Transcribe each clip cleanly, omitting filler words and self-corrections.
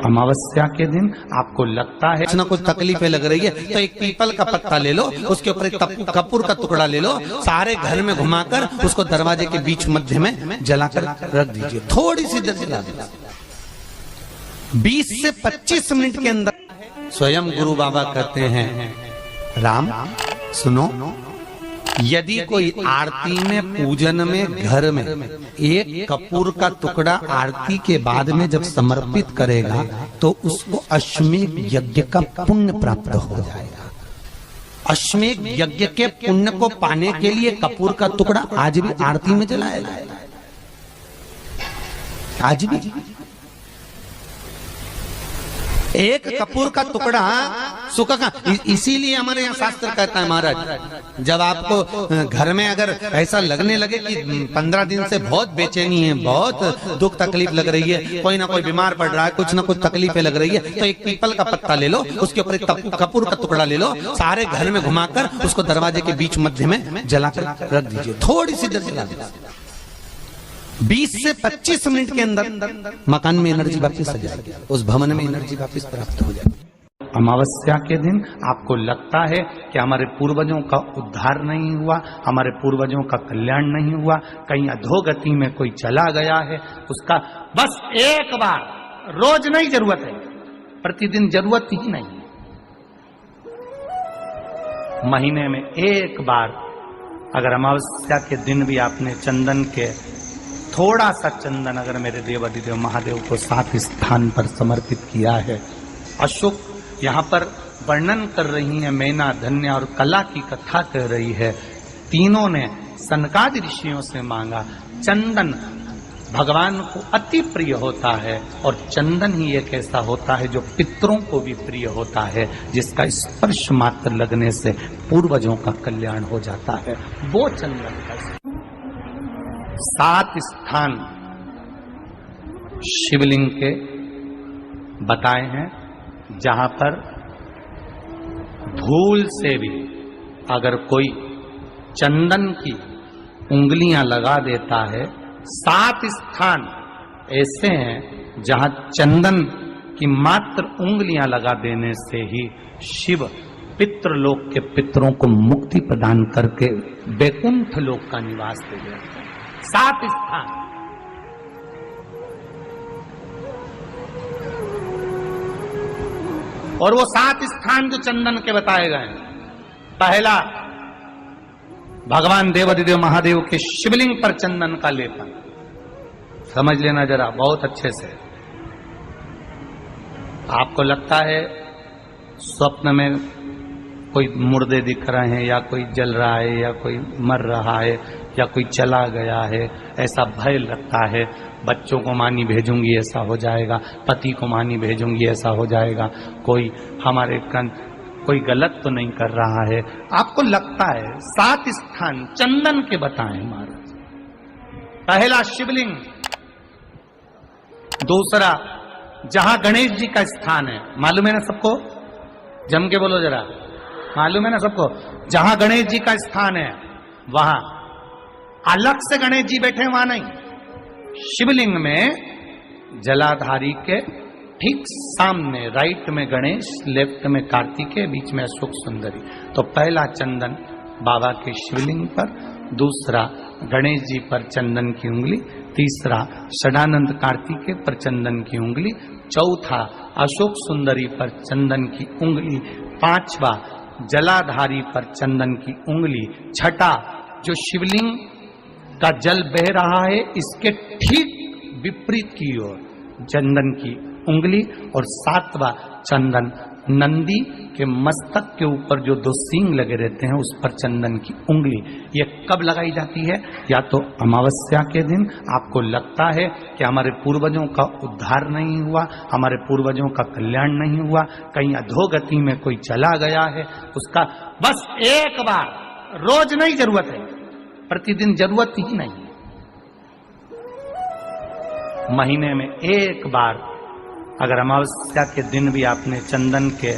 अमावस्या के दिन आपको लगता है कुछ ना कुछ तकलीफें लग रही है, तो एक पीपल का पत्ता ले लो, उसके ऊपर एक कपूर का टुकड़ा ले लो, सारे घर में घुमाकर उसको दरवाजे के बीच मध्य में जलाकर रख दीजिए। थोड़ी सी देर जला दीजिए, 20 से 25 मिनट के अंदर। स्वयं गुरु बाबा कहते हैं, राम सुनो, यदि कोई आरती में पूजन में घर में एक कपूर का टुकड़ा आरती के बाद में जब समर्पित करेगा तो उसको अश्वमेध यज्ञ का पुण्य प्राप्त हो जाएगा। अश्वमेध यज्ञ के पुण्य को पाने के लिए कपूर का टुकड़ा आज भी आरती में जलाया जाएगा, आज भी। एक कपूर का टुकड़ा सुख का, इसीलिए हमारे यहाँ शास्त्र कहता है महाराज, जब आपको घर में अगर ऐसा लगने लगे कि 15 दिन से बहुत बेचैनी है, बहुत दुख तकलीफ लग रही है, कोई ना कोई बीमार पड़ रहा है, कुछ ना कुछ तकलीफें लग रही है, तो एक पीपल का पत्ता ले लो, उसके ऊपर एक कपूर का टुकड़ा ले लो, सारे घर में घुमाकर उसको दरवाजे के बीच मध्य में जलाकर रख दीजिए। थोड़ी सी देर जला दीजिए, 20 से 25 मिनट के अंदर मकान में एनर्जी वापस आ जाएगी, उस भवन में एनर्जी वापस प्राप्त हो जाएगी। अमावस्या के दिन आपको लगता है कि हमारे पूर्वजों का उद्धार नहीं हुआ, हमारे पूर्वजों का कल्याण नहीं हुआ, कहीं अधोगति में कोई चला गया है, उसका बस एक बार, रोज नहीं जरूरत है, प्रतिदिन जरूरत ही नहीं, महीने में एक बार अगर अमावस्या के दिन भी आपने चंदन के थोड़ा सा चंदन अगर मेरे देवाधिदेव महादेव को 7 स्थान पर समर्पित किया है। अशोक यहाँ पर वर्णन कर रही है, मैना, धन्य और कला की कथा कर रही है। तीनों ने सनकादि ऋषियों से मांगा। चंदन भगवान को अति प्रिय होता है और चंदन ही एक ऐसा होता है जो पितरों को भी प्रिय होता है, जिसका स्पर्श मात्र लगने से पूर्वजों का कल्याण हो जाता है। वो चंदन का 7 स्थान शिवलिंग के बताए हैं, जहां पर भूल से भी अगर कोई चंदन की उंगलियां लगा देता है, 7 स्थान ऐसे हैं जहां चंदन की मात्र उंगलियां लगा देने से ही शिव पितृलोक के पितरों को मुक्ति प्रदान करके वैकुंठ लोक का निवास दे देते हैं। 7 स्थान। और वो 7 स्थान जो चंदन के बताए गए, पहला भगवान देवाधिदेव महादेव के शिवलिंग पर चंदन का लेपन। समझ लेना जरा बहुत अच्छे से। आपको लगता है स्वप्न में कोई मुर्दे दिख रहे हैं, या कोई जल रहा है, या कोई मर रहा है, या कोई चला गया है, ऐसा भय लगता है। बच्चों को मानी भेजूंगी ऐसा हो जाएगा, पति को मानी भेजूंगी ऐसा हो जाएगा, कोई हमारे कोई गलत तो नहीं कर रहा है, आपको लगता है। 7 स्थान चंदन के बताएं महाराज। पहला शिवलिंग, दूसरा जहां गणेश जी का स्थान है, मालूम है ना सबको, जम के बोलो जरा, मालूम है ना सबको, जहां गणेश जी का स्थान है वहां अलग से गणेश जी बैठे, वहां नहीं। शिवलिंग में जलाधारी के ठीक सामने राइट में गणेश, लेफ्ट में कार्तिकेय, बीच में अशोक सुंदरी। तो पहला चंदन बाबा के शिवलिंग पर, दूसरा गणेश जी पर चंदन की उंगली, तीसरा षडानंद कार्तिकेय पर चंदन की उंगली, चौथा अशोक सुंदरी पर चंदन की उंगली, पांचवा जलाधारी पर चंदन की उंगली, छठा जो शिवलिंग का जल बह रहा है इसके ठीक विपरीत की ओर चंदन की उंगली, और 7वां चंदन नंदी के मस्तक के ऊपर जो 2 सींग लगे रहते हैं उस पर चंदन की उंगली। ये कब लगाई जाती है? या तो अमावस्या के दिन आपको लगता है कि हमारे पूर्वजों का उद्धार नहीं हुआ, हमारे पूर्वजों का कल्याण नहीं हुआ, कहीं अधोगति में कोई चला गया है, उसका बस एक बार, रोज नहीं जरूरत है, प्रतिदिन जरूरत ही नहीं, महीने में एक बार अगर अमावस्या के दिन भी आपने चंदन के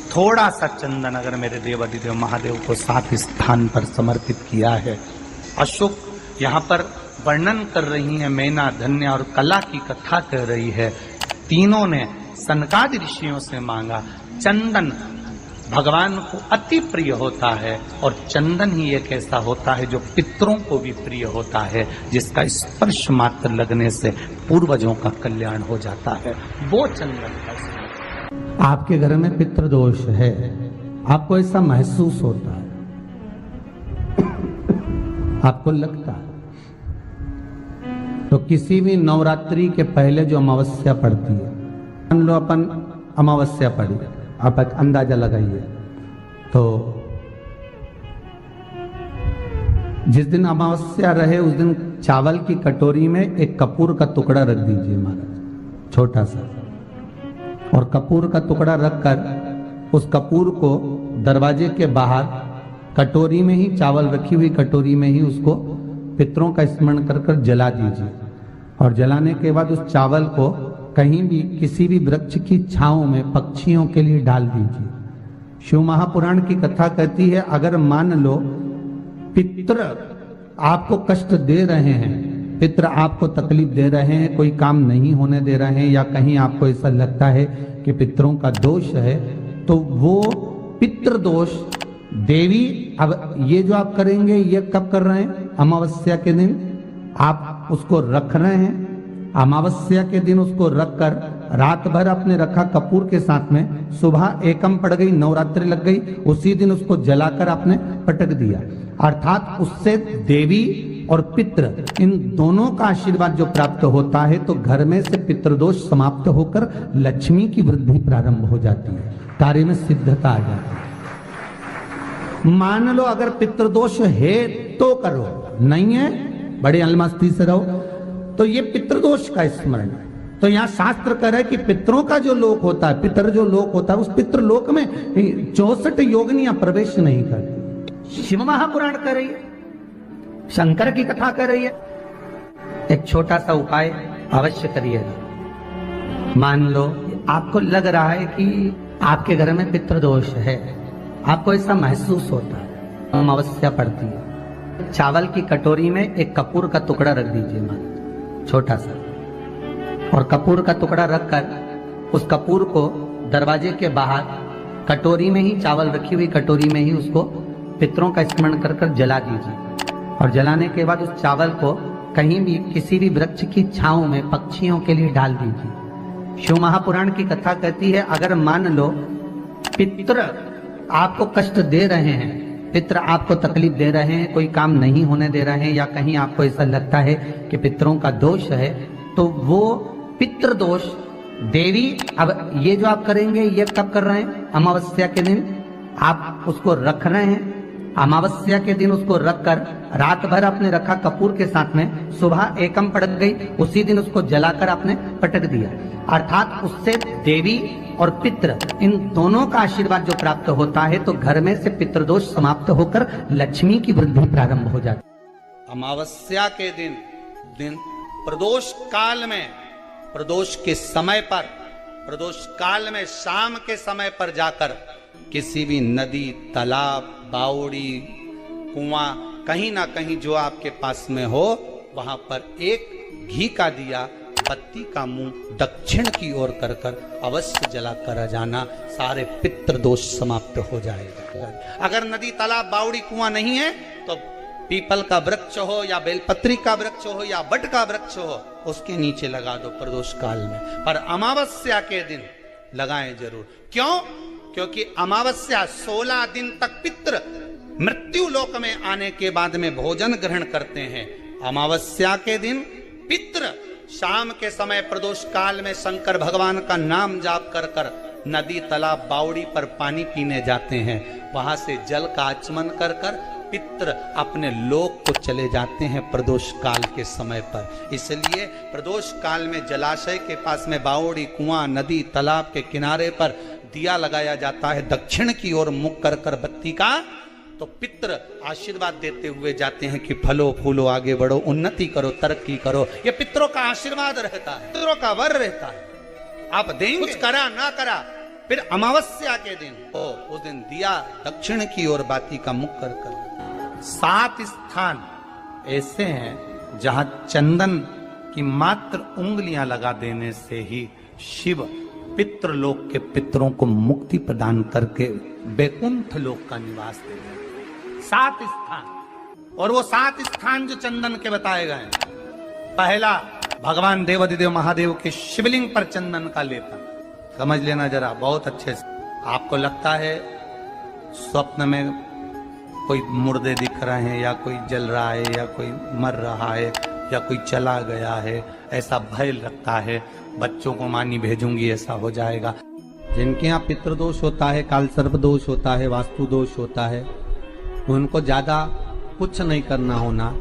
थोड़ा सा चंदन अगर मेरे देवाधिदेव महादेव को 7 स्थान पर समर्पित किया है। अशोक यहाँ पर वर्णन कर रही है, मैना, धन्य और कला की कथा कर रही है। तीनों ने सनकादि ऋषियों से मांगा। चंदन भगवान को अति प्रिय होता है और चंदन ही एक ऐसा होता है जो पितरों को भी प्रिय होता है, जिसका स्पर्श मात्र लगने से पूर्वजों का कल्याण हो जाता है, वो चंदन का। आपके घर में पितृदोष है, आपको ऐसा महसूस होता है, आपको लगता है, तो किसी भी नवरात्रि के पहले जो अमावस्या पड़ती है, मान लो अपन अमावस्या पड़ी, आप एक अंदाजा लगाइए, तो जिस दिन अमावस्या रहे उस दिन चावल की कटोरी में एक कपूर का टुकड़ा रख दीजिए महाराज, छोटा सा, और कपूर का टुकड़ा रखकर उस कपूर को दरवाजे के बाहर कटोरी में ही, चावल रखी हुई कटोरी में ही उसको पितरों का स्मरण कर कर जला दीजिए। और जलाने के बाद उस चावल को कहीं भी किसी भी वृक्ष की छांव में पक्षियों के लिए डाल दीजिए। शिव महापुराण की कथा कहती है, अगर मान लो पितृ आपको कष्ट दे रहे हैं, पितृ आपको तकलीफ दे रहे हैं, कोई काम नहीं होने दे रहे हैं, या कहीं आपको ऐसा लगता है कि पितरों का दोष है, तो वो पितृदोष देवी, अब ये जो आप करेंगे ये कब कर रहे हैं? अमावस्या के दिन आप उसको रख रहे हैं। अमावस्या के दिन उसको रखकर रात भर आपने रखा कपूर के साथ में, सुबह एकम पड़ गई, नवरात्रि लग गई, उसी दिन उसको जलाकर आपने पटक दिया। अर्थात उससे देवी और पितृ इन दोनों का आशीर्वाद जो प्राप्त होता है, तो घर में से पितृदोष समाप्त होकर लक्ष्मी की वृद्धि प्रारंभ हो जाती है, कार्य में सिद्धता आ जाती है। मान लो अगर पितृदोष है तो करो, नहीं है बड़ी अलमस्ती से रहो, तो ये पितृदोष का स्मरण। तो यहाँ शास्त्र कह रहा है कि पितरों का जो लोक होता है, पितर जो लोक होता है, उस पितृलोक में 64 योगिनियां प्रवेश नहीं करती। शिव महापुराण कर रही है, शंकर की कथा कर रही है। एक छोटा सा उपाय अवश्य करिएगा। मान लो आपको लग रहा है कि आपके घर में पितृदोष है, आपको ऐसा महसूस होता है, अमावस्या पड़ती है, चावल की कटोरी में एक कपूर का टुकड़ा रख दीजिए महाराज, छोटा सा, और कपूर का टुकड़ा रखकर उस कपूर को दरवाजे के बाहर कटोरी में ही, चावल रखी हुई कटोरी में ही उसको पितरों का स्मरण कर कर जला दीजिए। और जलाने के बाद उस चावल को कहीं भी किसी भी वृक्ष की छांव में पक्षियों के लिए डाल दीजिए। शिव महापुराण की कथा कहती है, अगर मान लो पितृ आपको कष्ट दे रहे हैं, पितृ आपको तकलीफ दे रहे हैं, कोई काम नहीं होने दे रहे हैं, या कहीं आपको ऐसा लगता है कि पितरों का दोष है, तो वो पितृदोष देवी, अब ये जो आप करेंगे ये कब कर रहे हैं? अमावस्या के दिन आप उसको रख रहे हैं। अमावस्या के दिन उसको रखकर रात भर आपने रखा कपूर के साथ में, सुबह एकम पड़ गई, उसी दिन उसको जलाकर आपने पटक दिया। अर्थात उससे देवी और पितृ इन दोनों का आशीर्वाद जो प्राप्त होता है, तो घर में से पितृदोष समाप्त होकर लक्ष्मी की वृद्धि प्रारंभ हो जाती है। अमावस्या के दिन प्रदोष काल में, प्रदोष के समय पर, प्रदोष काल में शाम के समय पर जाकर किसी भी नदी, तालाब, बावड़ी, कुआं, कहीं ना कहीं जो आपके पास में हो, वहां पर एक घी का दिया, बत्ती का मुंह दक्षिण की ओर कर कर अवश्य जला कर जाना, सारे पितृदोष समाप्त हो जाएगा। अगर नदी, तालाब, बावड़ी, कुआं नहीं है तो पीपल का वृक्ष हो या बेलपत्री का वृक्ष हो या बट का वृक्ष हो, उसके नीचे लगा दो प्रदोष काल में। पर अमावस्या के दिन लगाएं जरूर। क्यों? क्योंकि अमावस्या 16 दिन तक पितृ मृत्यु लोक में आने के बाद में भोजन ग्रहण करते हैं। अमावस्या के दिन पितृ शाम के समय प्रदोष काल में शंकर भगवान का नाम जाप कर कर नदी, तालाब, बावड़ी पर पानी पीने जाते हैं। वहां से जल का आचमन कर कर पितृ अपने लोक को चले जाते हैं प्रदोष काल के समय पर। इसलिए प्रदोष काल में जलाशय के पास में बावड़ी, कुआं, नदी, तालाब के किनारे पर दिया लगाया जाता है, दक्षिण की ओर मुख कर कर बत्ती का, तो पितृ आशीर्वाद देते हुए जाते हैं कि फलो फूलो, आगे बढ़ो, उन्नति करो, तरक्की करो। ये पितरों का आशीर्वाद रहता है, पितरों का वर रहता है। आप देंगे, कुछ करा ना करा, फिर अमावस्या के दिन उस दिन दिया दक्षिण की ओर बाती का मुख कर कर। 7 स्थान ऐसे हैं जहां चंदन की मात्र उंगलियां लगा देने से ही शिव पितृलोक के पितरों को मुक्ति प्रदान करके वैकुंठ लोक का निवास दे रहे 7 स्थान। और वो 7 स्थान जो चंदन के बताए गए हैं, पहला भगवान देवाधिदेव महादेव के शिवलिंग पर चंदन का लेपन। समझ लेना जरा बहुत अच्छे से। आपको लगता है स्वप्न में कोई मुर्दे दिख रहे हैं, या कोई जल रहा है, या कोई मर रहा है, या कोई चला गया है, ऐसा भय लगता है। बच्चों को मानी भेजूंगी ऐसा हो जाएगा। जिनके यहाँ पितृदोष होता है, काल सर्प दोष होता है, वास्तु दोष होता है, उनको ज्यादा कुछ नहीं करना होना।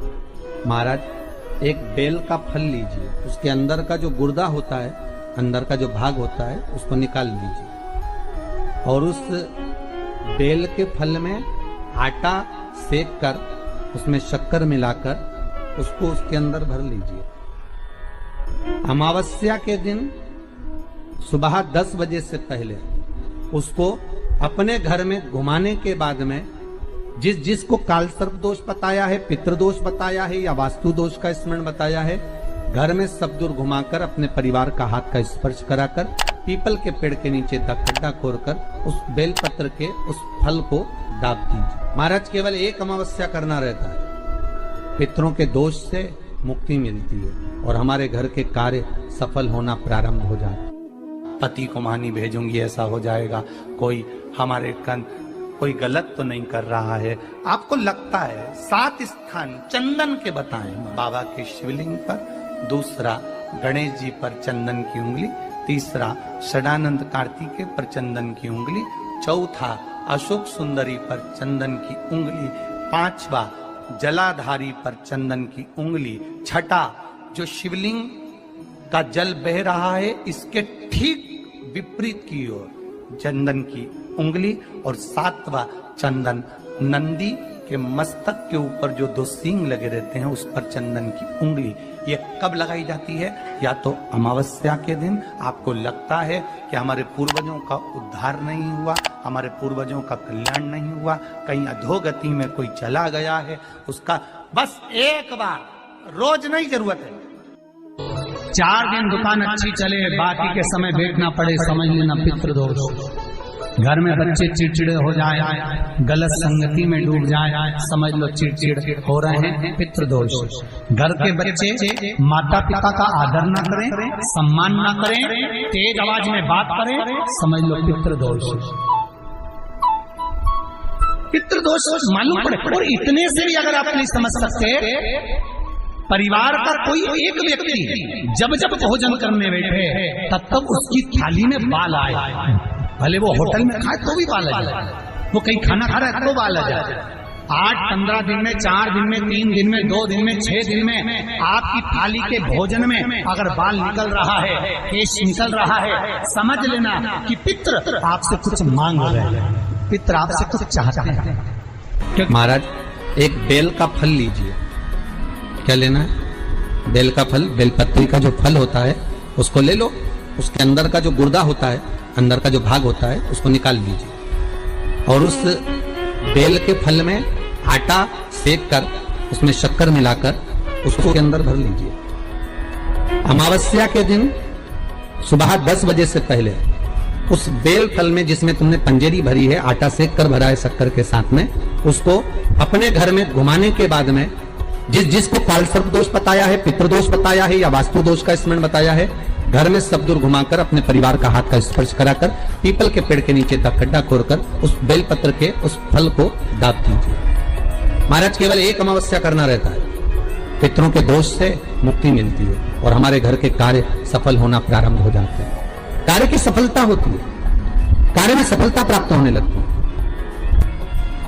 महाराज एक बेल का फल लीजिए, उसके अंदर का जो गुर्दा होता है, अंदर का जो भाग होता है, उसको निकाल लीजिए और उस बेल के फल में आटा सेक कर उसमें शक्कर मिलाकर उसको उसके अंदर भर लीजिए। अमावस्या के दिन सुबह 10 बजे से पहले उसको अपने घर में घुमाने के बाद में जिसको काल सर्प दोष बताया है, पितृदोष बताया है या वास्तु दोष का स्मरण बताया है, घर में सब दूर घुमाकर अपने परिवार का हाथ का स्पर्श कराकर पीपल के पेड़ के नीचे खड्डा खोदकर उस बेलपत्र के उस फल को दाब दीजिए। महाराज केवल एक अमावस्या करना रहता है, पितरों के दोष से मुक्ति मिलती है और हमारे घर के कार्य सफल होना प्रारंभ हो जाता है। पति को मानी भेजूंगी ऐसा हो जाएगा। कोई हमारे कोई गलत तो नहीं कर रहा है। आपको लगता है 7 स्थान चंदन के बताएं, बाबा के शिवलिंग पर, दूसरा गणेश जी पर चंदन की उंगली, तीसरा षडानंद कार्तिकेय पर चंदन की उंगली, चौथा अशोक सुंदरी पर चंदन की उंगली, 5वां जलाधारी पर चंदन की उंगली, छठा जो शिवलिंग का जल बह रहा है इसके ठीक विपरीत की ओर चंदन की उंगली, और 7वां चंदन नंदी के मस्तक के ऊपर जो 2 सींग लगे रहते हैं उस पर चंदन की उंगली। ये कब लगाई जाती है? या तो अमावस्या के दिन। आपको लगता है कि हमारे पूर्वजों का उद्धार नहीं हुआ, हमारे पूर्वजों का कल्याण नहीं हुआ, कहीं अधोगति में कोई चला गया है, उसका बस एक बार, रोज नहीं जरूरत है, 4 दिन दुकान अच्छी चले, बाकी के समय देखना पड़े, समझ लेना पितृदोष। घर में बच्चे चिड़चिड़े हो जाए, गलत संगति में डूब जाए, समझ लो चिड़चिड़ हो रहे हैं, पितृदोष। घर के बच्चे माता पिता का आदर ना करें, सम्मान ना करें, तेज आवाज में बात करें, समझ लो पितृदोष। पितृदोष मालूम पड़े। और इतने से भी अगर आप नहीं समझ सकते, परिवार का कोई एक व्यक्ति जब भोजन करने बैठे तब उसकी थाली में बाल आए, भले वो होटल में खाए तो भी बाल आ जाए, वो कहीं खाना खा रहा है तो बाल आ जाए। 8-15 दिन में, 4 दिन में, 3 दिन में, 2 दिन में, 6 दिन में आपकी थाली के भोजन में अगर बाल निकल रहा है, केश निकल रहा है, समझ लेना कि पितृ आपसे कुछ मांग रहे हैं, पितृ आपसे कुछ चाहते हैं। महाराज एक बेल का फल लीजिए। क्या लेना है? बेल का फल, बेलपत्री का जो फल होता है उसको ले लो, उसके अंदर का जो गुर्दा होता है, अंदर का जो भाग होता है, उसको निकाल लीजिए और उस बेल के फल में आटा सेक कर उसमें शक्कर मिलाकर उसको के अंदर भर लीजिए। अमावस्या के दिन सुबह 10 बजे से पहले उस बेल फल में जिसमें तुमने पंजेरी भरी है, आटा सेक कर भरा है शक्कर के साथ में, उसको अपने घर में घुमाने के बाद में जिसको काल सर्प दोष बताया है, पितृदोष बताया है या वास्तु दोष का स्मरण बताया है, घर में सब दूर घुमाकर अपने परिवार का हाथ का स्पर्श कराकर पीपल के पेड़ के नीचे तक खड्डा खोदकर उस बेलपत्र के उस फल को दाब दीजिए। महाराज केवल एक अमावस्या करना रहता है, पितरों के दोष से मुक्ति मिलती है और हमारे घर के कार्य सफल होना प्रारंभ हो जाते हैं। कार्य की सफलता होती है, कार्य में सफलता प्राप्त होने लगती है।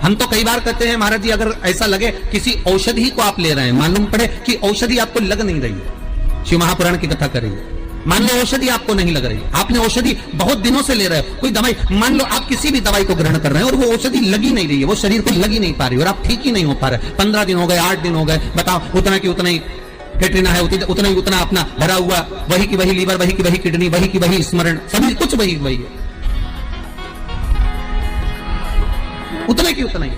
हम तो कई बार कहते हैं महाराज जी, अगर ऐसा लगे किसी औषधि को आप ले रहे हैं, मालूम पड़े कि औषधि आपको लग नहीं रही है, शिव महापुराण की कथा करिए, मान लो औषधि आपको नहीं लग रही, आपने औषधि बहुत दिनों से ले रहे हो, कोई दवाई, मान लो आप किसी भी दवाई को ग्रहण कर रहे हैं और वो औषधि लगी नहीं रही है, वो शरीर को लगी नहीं पा रही और आप ठीक ही नहीं हो पा रहे, 15 दिन हो गए, 8 दिन हो गए, बताओ उतना की उतना ही कैटरीना है, उतना ही उतना अपना भरा हुआ, वही की वही लीवर, वही की वही किडनी, वही की वही स्मरण, सभी कुछ वही वही है, उतना की उतना ही।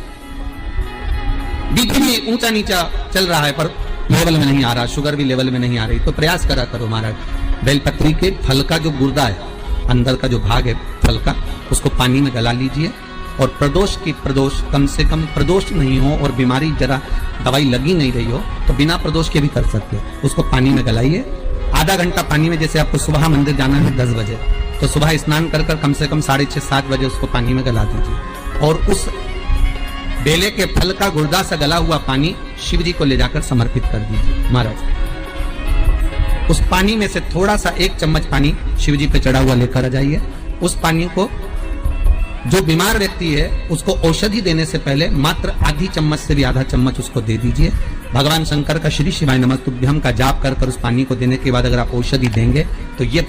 बीपी भी ऊंचा नीचा चल रहा है पर लेवल में नहीं आ रहा, शुगर भी लेवल में नहीं आ रही, तो प्रयास करा करो महाराज, बेलपत्री के फल का जो गुर्दा है, अंदर का जो भाग है फल का, उसको पानी में गला लीजिए। और प्रदोष कम से कम प्रदोष नहीं हो और बीमारी जरा दवाई लगी नहीं रही हो तो बिना प्रदोष के भी कर सकते हो। उसको पानी में गलाइए आधा घंटा पानी में। जैसे आपको सुबह मंदिर जाना है 10 बजे, तो सुबह स्नान कर कम से कम 6:30-7 बजे उसको पानी में गला दीजिए। और उस बेले के फल का गुर्दा सा गला हुआ पानी शिव जी को ले जाकर समर्पित कर दीजिए महाराज। उस पानी में से थोड़ा सा 1 चम्मच पानी शिव जी पे चढ़ा हुआ लेकर आ जाइए। उस पानी को जो बीमार व्यक्ति है उसको औषधि देने से पहले मात्र आधी चम्मच से भी आधा चम्मच उसको दे दीजिए। भगवान शंकर का श्री शिवाय नमस्तुभ्यम का जाप कर उस पानी को देने के बाद अगर आप औषधि देंगे तो ये